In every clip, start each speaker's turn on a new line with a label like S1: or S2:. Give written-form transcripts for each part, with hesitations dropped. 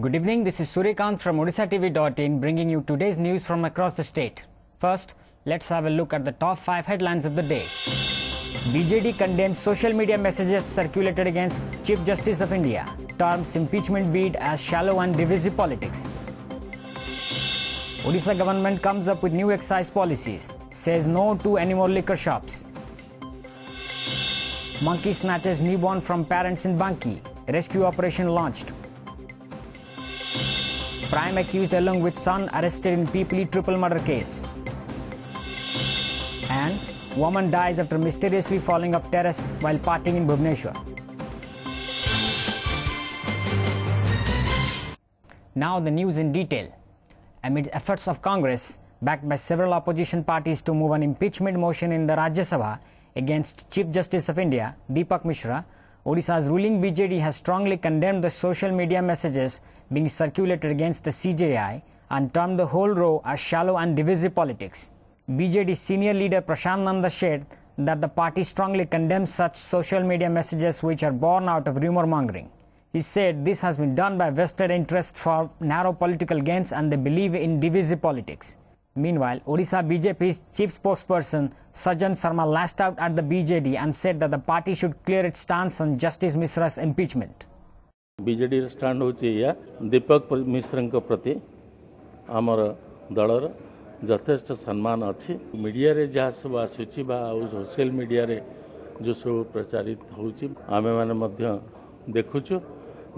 S1: Good evening, this is Suryakant from OdishaTV.in bringing you today's news from across the state. First, let's have a look at the top 5 headlines of the day. BJD condemns social media messages circulated against Chief Justice of India, terms impeachment bid as shallow and divisive politics. Odisha government comes up with new excise policies, says no to any more liquor shops. Monkey snatches newborn from parents in Banki, rescue operation launched. Prime accused along with son arrested in Pipli triple murder case. And woman dies after mysteriously falling off terrace while partying in Bhubaneswar. Now the news in detail. Amid efforts of Congress, backed by several opposition parties to move an impeachment motion in the Rajya Sabha against Chief Justice of India, Deepak Mishra, Odisha's ruling BJD has strongly condemned the social media messages being circulated against the CJI and termed the whole row as shallow and divisive politics. BJD senior leader Prashant Nanda said that the party strongly condemns such social media messages which are born out of rumor mongering. He said this has been done by vested interests for narrow political gains and they believe in divisive politics. Meanwhile, Odisha BJP's chief spokesperson Sajan Sharma lashed out at the BJD and said that the party should clear its stance on Justice Mishra's impeachment.
S2: BJD stand होची या दीपक मिश्र को प्रति आमर दलर यथेष्ट सम्मान अच्छी media रे जहाँ सब आसूची बा सोशल मीडिया रे जो सब प्रचारित होची आमे माने मध्य देखुछु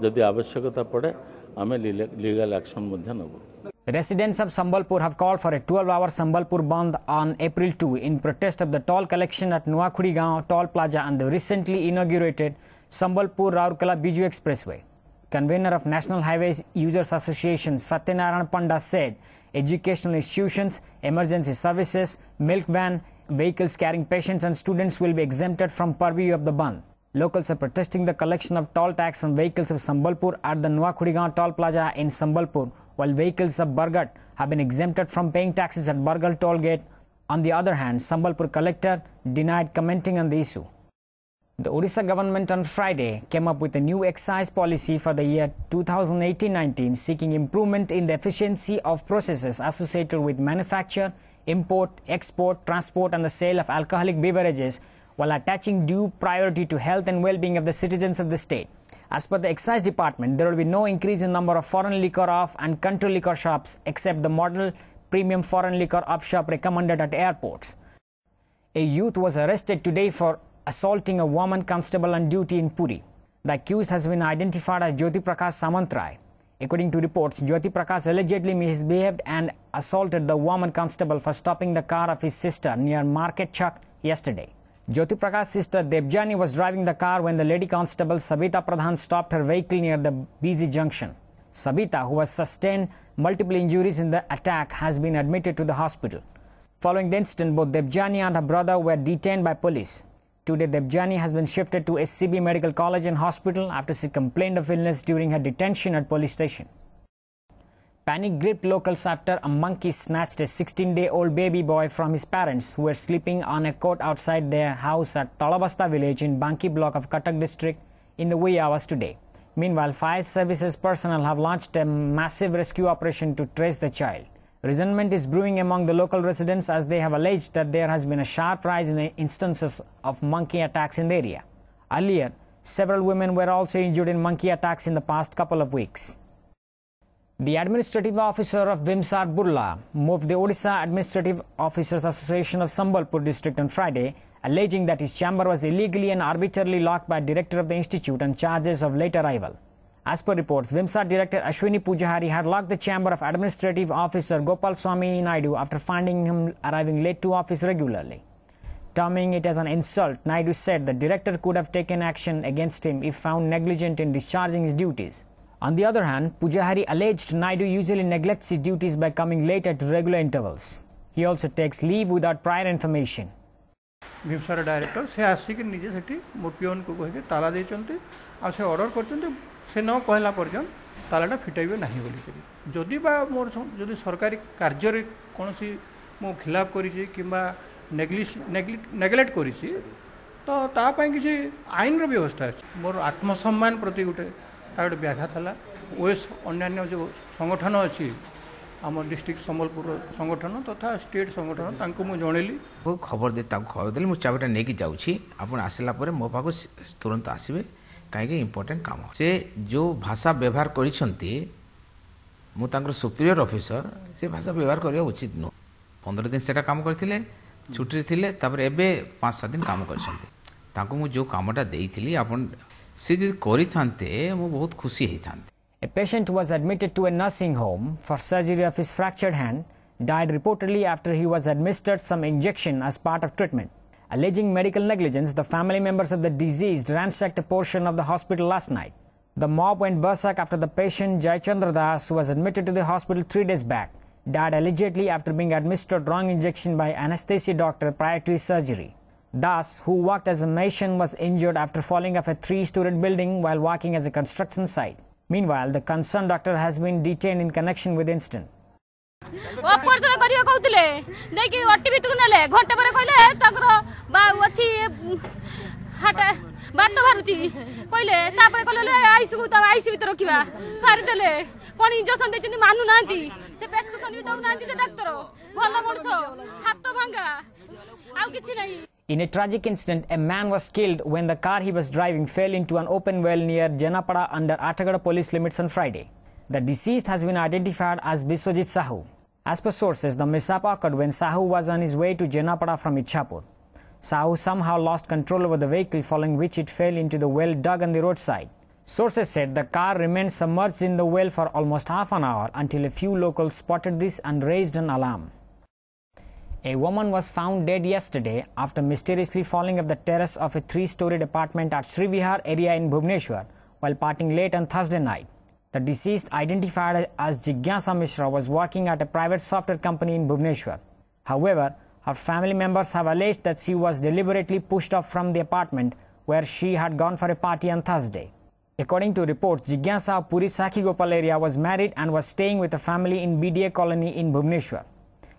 S2: जदि आवश्यकता पड़े आमे legal action Madhya Nebo.
S1: Residents of Sambalpur have called for a 12-hour Sambalpur Bandh on April 2 in protest of the toll collection at Nuakhudi Gaon Toll Plaza and the recently inaugurated Sambalpur-Rourkela Biju Expressway. Convener of National Highways Users Association Satyanarayan Panda said educational institutions, emergency services, milk van, vehicles carrying patients and students will be exempted from purview of the bandh. Locals are protesting the collection of toll tax from vehicles of Sambalpur at the Nuakhudi Gaon Toll Plaza in Sambalpur, while vehicles of Bargat have been exempted from paying taxes at Bargal toll gate. On the other hand, Sambalpur collector denied commenting on the issue. The Odisha government on Friday came up with a new excise policy for the year 2018-19 seeking improvement in the efficiency of processes associated with manufacture, import, export, transport and the sale of alcoholic beverages while attaching due priority to health and well-being of the citizens of the state. As per the excise department, there will be no increase in number of foreign liquor off and country liquor shops except the model premium foreign liquor off shop recommended at airports. A youth was arrested today for assaulting a woman constable on duty in Puri. The accused has been identified as Jyoti Prakash Samantrai. According to reports, Jyoti Prakash allegedly misbehaved and assaulted the woman constable for stopping the car of his sister near Market Chowk yesterday. Jyoti Prakash's sister Debjani was driving the car when the lady constable Sabita Pradhan stopped her vehicle near the busy junction. Sabita, who has sustained multiple injuries in the attack, has been admitted to the hospital. Following the incident, both Debjani and her brother were detained by police. Today, Debjani has been shifted to SCB Medical College and Hospital after she complained of illness during her detention at police station. Panic gripped locals after a monkey snatched a 16-day-old baby boy from his parents who were sleeping on a cot outside their house at Talabasta village in Banki block of Cuttack district in the wee hours today. Meanwhile, fire services personnel have launched a massive rescue operation to trace the child. Resentment is brewing among the local residents as they have alleged that there has been a sharp rise in the instances of monkey attacks in the area. Earlier, several women were also injured in monkey attacks in the past couple of weeks. The administrative officer of Vimsar Burla moved the Odisha Administrative Officers Association of Sambalpur district on Friday, alleging that his chamber was illegally and arbitrarily locked by director of the institute on charges of late arrival. As per reports, Vimsar director Ashwini Pujahari had locked the chamber of administrative officer Gopal Swami Naidu after finding him arriving late to office regularly. Terming it as an insult, Naidu said the director could have taken action against him if found negligent in discharging his duties. On the other hand, Pujahari alleged Naidu usually neglects his duties by coming late at regular intervals. He also takes leave without prior information.
S3: Vimsar director से आसिक निजे सेठी मोर peon को कहे ताला देचंती आ से order करचंती से न कहला पर्यंत तालाटा फिटाइबे नाही बोली करी जदि बा मोर जदि सरकारी कार्य रे कोनसी मो खिलाफ करिछि किबा नेग्लेक्ट करिछि तो ता पई किछि आईन रो व्यवस्था अछि मोर आत्मसम्मान प्रति गुटे व्याघात है ओएस अन्य जो संगठन अच्छी आम डिस्ट्रिक्ट संबलपुर संगठन तथा स्टेट संगठन तांको मु जनइली
S4: खबर दे खबर देली मुझे चाबिटा नहीं जाऊँगी आप आसला मो पाक तुरंत आसवे कहीं इम्पोर्टेंट काम से जो भाषा व्यवहार करिसेंती मुझे सुपीरियर ऑफिसर से भाषा व्यवहार करवा उचित नुह 15 दिन से काम करते छुट्टी थे 5-7 दिन काम कर जो कामटा देती आप से बहुत खुशी होता।
S1: A patient who was admitted to a nursing home for surgery of his fractured hand died reportedly after he was administered some injection as part of treatment. Alleging medical negligence, the family members of the deceased ransacked a portion of the hospital last night. The mob went berserk after the patient Jaychandra Das, who was admitted to the hospital 3 days back, died allegedly after being administered wrong injection by anesthesia doctor prior to his surgery. Das, who worked as a mason, was injured after falling off a 3-story building while walking as a construction site. Meanwhile, the concerned doctor has been detained in connection with the incident.
S5: Operation करियो कहउतले देखि OT भितर नेले घंटे पर कहले तकर बा अछि हाटा बात भरुची कहले तापर कहले आईसीयू त आईसीयू भितर रखिबा फारि देले कोन इंजेक्शन देचंदी मानु नांती से प्रेस्क्रिप्शन भी दउ नांती से डॉक्टर भला मणसो हाथ भांगा आउ किछि नाही.
S1: In a tragic incident, a man was killed when the car he was driving fell into an open well near Jenapada under Atagada police limits on Friday. The deceased has been identified as Biswajit Sahu. As per sources, the mishap occurred when Sahu was on his way to Jenapada from Ichhapur. Sahu somehow lost control over the vehicle, following which it fell into the well dug on the roadside. Sources said the car remained submerged in the well for almost half an hour until a few locals spotted this and raised an alarm. A woman was found dead yesterday after mysteriously falling off the terrace of a 3-storied apartment at Srivihar area in Bhubaneswar while partying late on Thursday night. The deceased, identified as Jigyasa Mishra, was working at a private software company in Bhubaneswar. However, her family members have alleged that she was deliberately pushed off from the apartment where she had gone for a party on Thursday. According to reports, Jigyasa of Puri Sakhi Gopal area was married and was staying with a family in BDA colony in Bhubaneswar.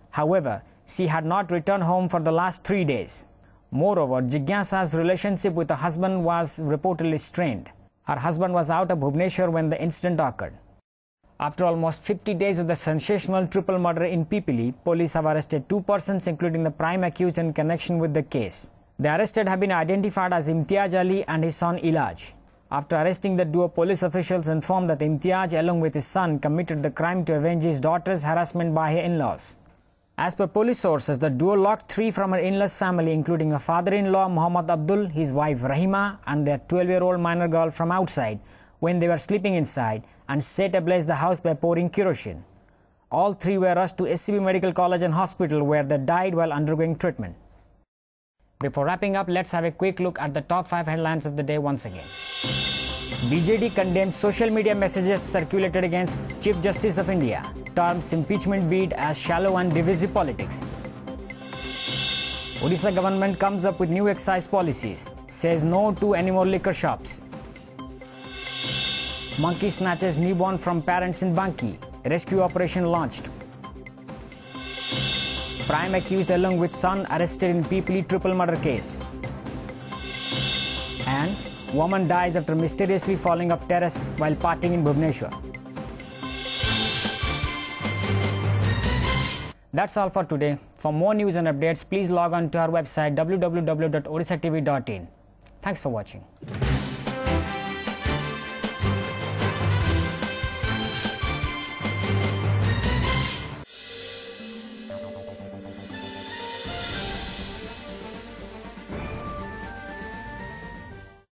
S1: However, she had not returned home for the last 3 days. Moreover, Jigyasa's relationship with her husband was reportedly strained. Her husband was out of Bhubaneswar when the incident occurred. After almost 50 days of the sensational triple murder in Pipili, police have arrested 2 persons, including the prime accused in connection with the case. The arrested have been identified as Imtiaz Ali and his son Ilaj. After arresting the duo, police officials informed that Imtiaz, along with his son, committed the crime to avenge his daughter's harassment by her in-laws. As per police sources, the duo locked 3 from her in-laws family, including her father-in-law Muhammad Abdul, his wife Rahima, and their 12-year-old minor girl from outside when they were sleeping inside, and set ablaze the house by pouring kerosene. All 3 were rushed to SCB Medical College and Hospital, where they died while undergoing treatment. Before wrapping up, let's have a quick look at the top 5 headlines of the day once again. BJD condemns social media messages circulated against Chief Justice of India, terms impeachment bid as shallow and divisive politics. Odisha government comes up with new excise policies, says no to any more liquor shops. Monkey snatches newborn from parents in Banki, rescue operation launched. Prime accused along with son arrested in Pipili triple murder case. And woman dies after mysteriously falling off terrace while partying in Bhubaneswar. That's all for today. For more news and updates, please log on to our website www.odishatv.in. Thanks for watching.